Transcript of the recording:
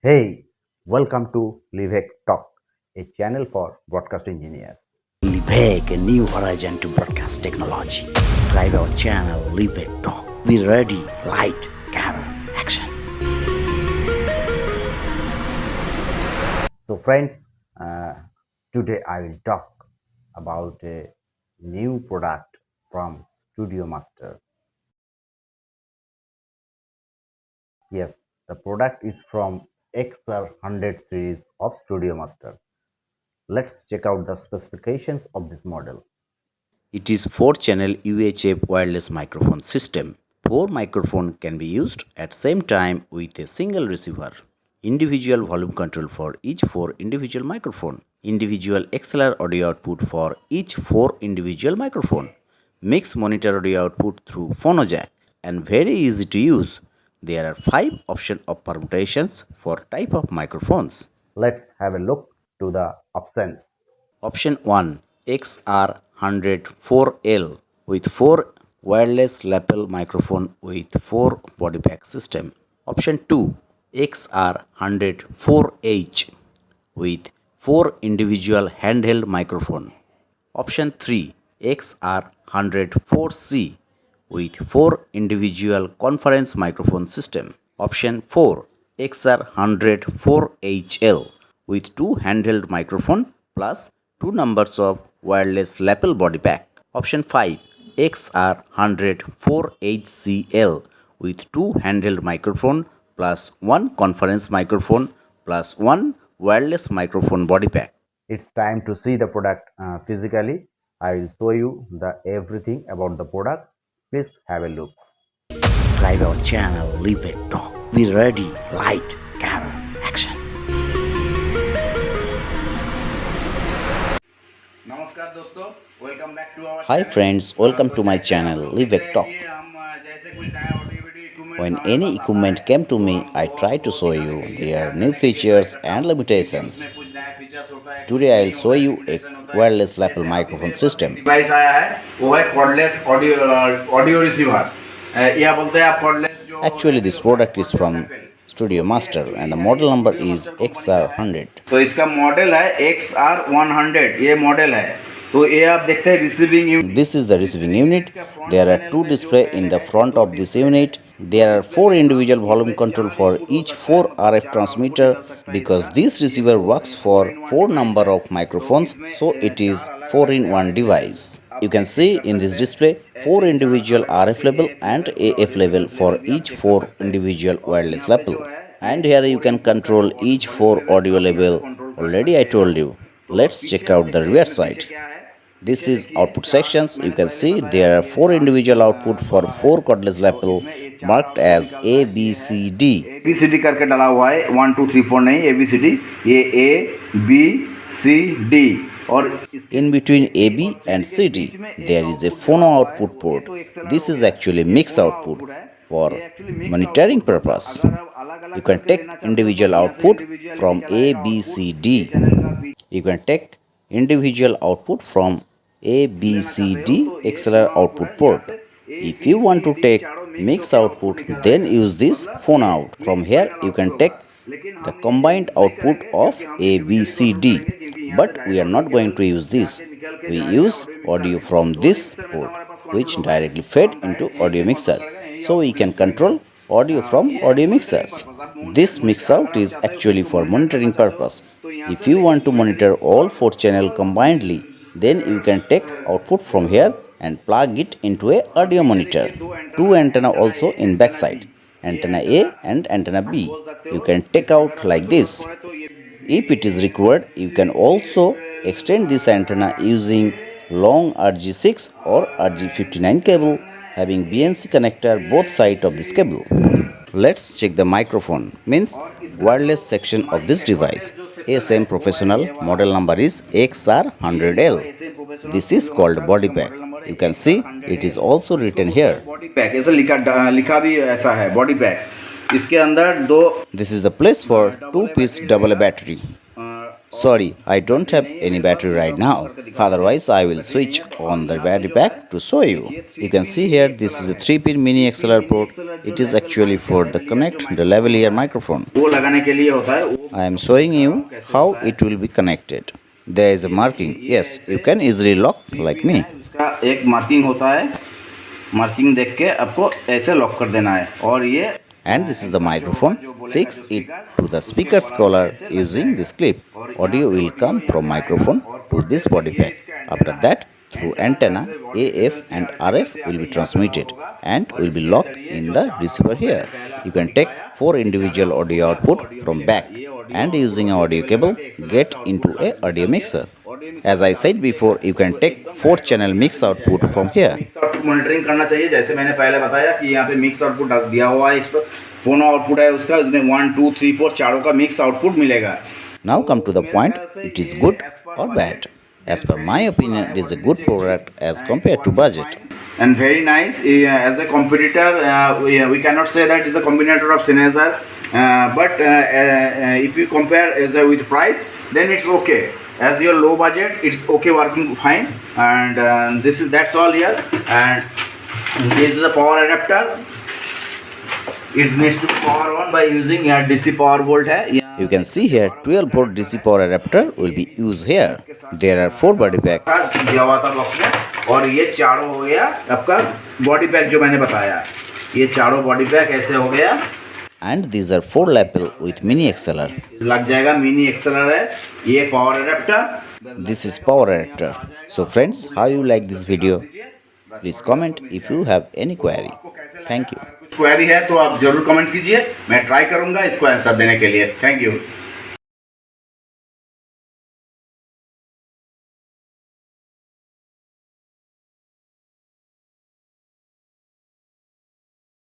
Hey, welcome to LIVEK Talk, a channel for broadcast engineers. LIVEK, a new horizon to broadcast technology. Subscribe our channel LIVEK Talk. Be ready, light, camera, action. So, friends, today I will talk about a new product from Studiomaster. Yes, the product is from XR-100 series of Studiomaster. Let's check out the specifications of this model. It is 4-channel UHF wireless microphone system. 4 microphones can be used at same time with a single receiver. Individual volume control for each 4 individual microphone. Individual XLR audio output for each 4 individual microphone. Mix monitor audio output through phono jack and very easy to use. There are 5 options of permutations for type of microphones. Let's have a look to the options. Option 1, XR-100 4L with 4 wireless lapel microphone with 4 body pack system. Option 2, XR-100 4H with 4 individual handheld microphone. Option 3, XR-100 4C with 4 individual conference microphone system. Option 4, XR-100 4HL with 2 handheld microphone plus 2 numbers of wireless lapel body pack. Option 5, XR-100 4HCL with 2 handheld microphone plus 1 conference microphone plus 1 wireless microphone body pack. It's time to see the product physically. I will show you the everything about the product. Please have a look. Subscribe our channel LIVEK Talk. Be ready, light, camera, action. नमस्कार दोस्तों, welcome back to our Hi friends, welcome to my channel LIVEK Talk. हम जैसे कुछ नया audio video equipment When हमारे any पास आता equipment है came to तो me, हम I वो try to show बताने you के लिए their शेयर new करने के लिए ट्राई features करता and हूँ क्योंकि limitations. उसमें कुछ नया फीचर्स होता है, कुछ Today नहीं I'll show होता है, you a लिमिटेशन होता है। wireless lapel जैसे अभी microphone मेरे पास एक system. डिवाइस आया है, वो है कॉर्डलेस ऑडियो रिसीवर। या बोलते हैं आप कॉर्डलेस जो Actually, लेपल this होता है, product is cordless from lapel. तो ये Studiomaster and एक्चुअली the है, model ये number studio is master company का है। XR100. तो इसका मॉडल है XR100, ये मॉडल है। तो ये आप देखते हैं receiving unit. This is the receiving unit. का front There are panel two में जो displays है in the ये front दो of this डिस्प्ले है। unit. दो There are डिस्प्ले four में आप individual volume इसमें control 4 for इनपुट हो each सकता है, 4 मतलब RF 4 आउटपुट निकल transmitter सकता है because इसका। this ये receiver works 4 for in 1 4 device number है। of तो microphones, इसमें so it 4 is अलग 4 अलग in से 1 RF लेवल device. You आप can एक्सेस see कर in this सकते हैं। display 4 ऐसे 4 individual अलग अलग RF से label AF and लेवल और AF audio label frequency for level भी आप each चेक कर 4 सकते हैं। individual और wireless यहाँ पे lapel. जो है ये And here you 4 can input का जो control each volume 4 level audio आप यहाँ से label. कंट्रोल कर Already I सकते हैं। told you. तो Let's पीछे check आप out the देखते हैं rear इसमें पीछे side. क्या है। This पीछे is देखिए output 4, sections. You मैंने can पहले see बताया there are ये 4 4 individual output for वाला है। 4 cordless तो lapel इसमें ये 4 marked आउटपुट as निकल रहा A, है, ये B, है C, D. ABCD करके डाला हुआ है, 1 2 3 4 नहीं, ABCD। ये ABCD और इसके In between A B और AB C and D के बीच CD, में एक there is a आउटपुट डाला phono हुआ है, output तो ये port. तो एक्सएलआर This हो is गया। actually ये mix फोनो output आउटपुट है, ये for actually mix monitoring output था। तो purpose. अगर आप अलग You अलग can करके take लेना चाहते हो तो individual यहाँ से output इंडिविजुअली from निकल A, आएगा B, आउटपुट। C, ये D. चैनल का बीच You can take individual output from A, B, लेना C, चाहते हो D तो ये XLR फोनो आउटपुट output है, यहाँ port. से A If B you want C to D take चारों मिक्स mix होके आउटपुट output, निकल then आएगा, use this मतलब phone ये out. From mix here, final you output can होगा। take लेकिन the हम ये combined यूज नहीं output करेंगे of क्योंकि हम A, B, individually C, control D. करेंगे, क्योंकि यहाँ से But we direct are audio not going cable to use यहाँ this. से निकल के We जाएगा use ऑडियो मिक्सर audio में। from दो this मिक्सर में से port, हमारे पास कंट्रोल which होगा, directly तो fed हम into डायरेक्ट यहीं audio से कंट्रोल mixer. करेंगे, यही So we output can display मिलेगा। control audio from ये है audio मॉनिटरिंग mixers. पर्पस। आप This mix अगर out आप is चाहते हो actually इसको for मॉनिटर करना monitoring चाहते हो purpose. तो यहाँ If से you देखिए want to monitor monitoring all और 4 channel combinedly, then you can take output from here and plug it into a और audio पीछे monitor. देखिए दो एंटेना Two है, antenna antenna also A in antenna backside, B. ये antenna antenna A and antenna आप B. बोल सकते You हो, can take इसमें out अगर आपको like ज़रूरत this. पड़े तो ये If it is B required, you can also extend this antenna using long RG6 or RG59 cable having BNC connector both sides of this cable. Let's check the microphone, means और इसका जो wireless section of mic this advantage device. जो section है ASM वो है Professional ये वाला। model number is ये लिखा हुआ XR100L. है SM professional This is studio called master, body इसका pack. मॉडल नंबर है You can XR see hundred it is L. also इसको written बोलते हैं here. बॉडी पैक, ऐसा लिखा भी ऐसा है बॉडी पैक। इसके अंदर दो This is the place for double 2 A piece battery double A लगेगा। battery. Sorry, I don't have any battery right now. Otherwise, I will switch on the battery pack to show you. You can see here this is a 3-pin mini XLR port. It is actually for the connect the lavalier microphone. वो लगाने के लिए होता है वो I am showing you how it will be connected. There is a marking. Yes, you can easily lock like me. उसका एक marking होता है, मार्किंग देख के आपको ऐसे लॉक कर देना है और ये And this is the microphone. Fix it to the speaker's collar using this clip. Audio will come from microphone to this body pack. After that, through antenna, AF and RF will be transmitted and will be locked in the receiver here. You can take 4 individual audio output from back and using an audio cable get into a audio mixer. As I said before, you can take 4 channel mix output from here. Mix output monitoring करना चाहिए, जैसे मैंने पहले बताया कि यहाँ पे mix output दिया हुआ है, एक्स्ट्रा फोनो आउटपुट है उसका, उसमें 1 2 3 4 चारों का मिक्स आउटपुट मिलेगा. Now come to the point, it is good or bad. As per my opinion, it is a good product as compared to budget. And very nice. As a competitor, we cannot say that it's a competitor of Sennheiser, but if you compare with price, then it's okay. As your low budget, it's okay, working fine. And that's all here. And this is the power adapter. It needs to be power on by using यहाँ DC power volt है. You can see here 12 volt DC power adapter will be used here. There are 4 body pack. दिया हुआ था box में, और ये चारों हो गया आपका बॉडी पैक जो मैंने बताया. ये चारों बॉडी पैक ऐसे हो गया. And these are 4 lapel with mini XLR. लग जाएगा, मिनी एक्सएलआर है. ये power adapter. This is power adapter. So friends, how you like this video? Please comment if you have any query. Thank you. कुछ query है तो आप जरूर comment कीजिए, मैं ट्राई करूंगा इसको आंसर देने के लिए. Thank you.